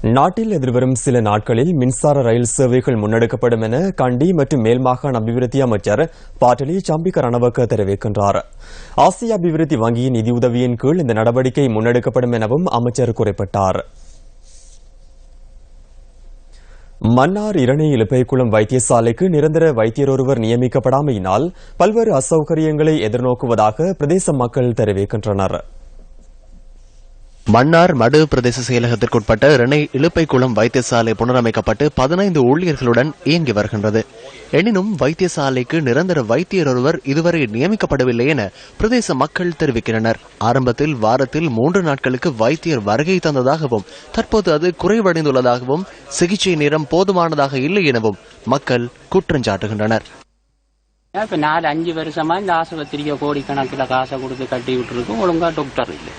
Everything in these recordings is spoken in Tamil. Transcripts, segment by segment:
நாட்டில் எதிர்வரும் சில நாட்களில் மின்சார ரயில் சேவைகள் முன்னெடுக்கப்படும் என கண்டி மற்றும் மேல் மாகாண அபிவிருத்தி அமைச்சர் பாட்டலி சம்பிக்க ரணவக்க தெரிவிக்கின்றார். ஆசிய அபிவிருத்தி வங்கியின் நிதியுதவியின் கீழ் இந்த நடவடிக்கை முன்னெடுக்கப்படும் எனவும் அமைச்சர் குறிப்பிட்டார். மன்னார் இரணை இலுப்பைக்குளம் வைத்தியசாலைக்கு நிரந்தர வைத்தியர் ஒருவர் நியமிக்கப்படாமையினால் பல்வேறு அசௌகரியங்களை எதிர்நோக்குவதாக பிரதேச மக்கள் தெரிவிக்கின்றனர். மன்னார் மடு பிரதேச செயலகத்திற்குட்பட்ட இரணை இலுப்பைக்குளம் வைத்தியசாலை புனரமைக்கப்பட்டு 15 ஊழியர்களுடன் இயங்கி வருகின்றது. எனினும் வைத்தியசாலைக்கு நிரந்தர வைத்தியர் ஒருவர் இதுவரை நியமிக்கப்படவில்லை என பிரதேச மக்கள் தெரிவிக்கின்றனர். ஆரம்பத்தில் வாரத்தில் 3 நாட்களுக்கு வைத்தியர் வருகை தந்ததாகவும் தற்போது அது குறைவடைந்துள்ளதாகவும் சிகிச்சை நேரம் போதுமானதாக இல்லை எனவும் மக்கள் குற்றஞ்சாட்டுகின்றனர். 4-5 வருஷமா இந்த ஆஸ்பத்திரிக்கு கோடிக்கணக்கில் காசை கொடுத்து கட்டி விட்டுருக்கும். ஒழுங்கா டாக்டர் இல்லை.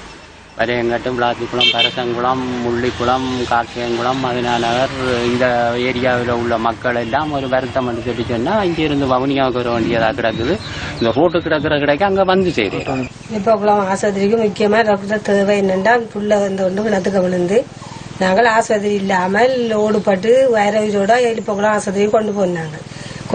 வரையங்கட்டும், விளாத்திக்குளம், பரசங்குளம், முள்ளிக்குளம், கார்த்தியங்குளம், மதினாநகர் இந்த ஏரியாவில் உள்ள மக்கள் எல்லாம் ஒரு வருத்தம் என்று சொல்லி சொன்னா இங்கிருந்து வவுனியாவுக்கு வர வேண்டியதாக கிடக்குது. இந்த ரோட்டு கிடக்கிற கிடைக்க அங்க வந்து செய்யறோம். இப்போ குளம் ஆஸ்பத்திரிக்கு முக்கியமா டாக்டர் தேவை என்னென்னா புள்ள வந்து ஒன்று கிணத்துக்கு விழுந்து நாங்கள் ஆஸ்பத்திரி இல்லாமல் ஓடுபட்டு வைரவியோட எழுப்பக்குளம் ஆஸ்பத்திரிக்கு கொண்டு போனாங்க.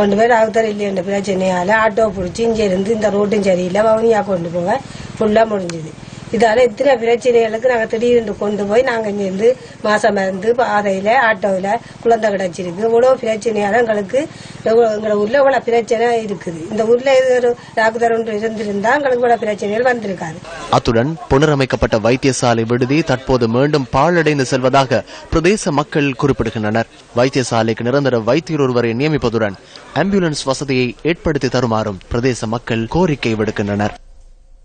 கொண்டு போய் டாக்டர் இல்லைன்ற பிரச்சனையால ஆட்டோ பிடிச்சி இங்கே இருந்து இந்த ரோட்டும் சரியில்லை வவுனியா கொண்டு போக ஃபுல்லா முடிஞ்சுது. இதால இத்தனை பிரச்சனைகளுக்கு நாங்கள் திடீர்னு கொண்டு போய் நாங்கள் இங்கிருந்து மாசம் மருந்து பாதையில ஆட்டோவில் குழந்தை கிடைச்சிருக்கு. இவ்வளவு பிரச்சனையால எங்களுக்கு எங்களை உள்ள இவ்வளவு பிரச்சனை இருக்குது. இந்த ஊர்ல ஒரு டாக்டர் ஒன்று இருந்திருந்தா எங்களுக்கு இவ்வளவு பிரச்சனைகள் வந்திருக்காது. அத்துடன் புனரமைக்கப்பட்ட வைத்தியசாலை விடுதி தற்போது மீண்டும் பாழடைந்து செல்வதாக பிரதேச மக்கள் குறிப்பிடுகின்றனர். வைத்தியசாலைக்கு நிரந்தர வைத்தியர் ஒருவரை நியமிப்பதுடன் ஆம்புலன்ஸ் வசதியை ஏற்படுத்தி தருமாறும் பிரதேச மக்கள் கோரிக்கை விடுக்கின்றனர்.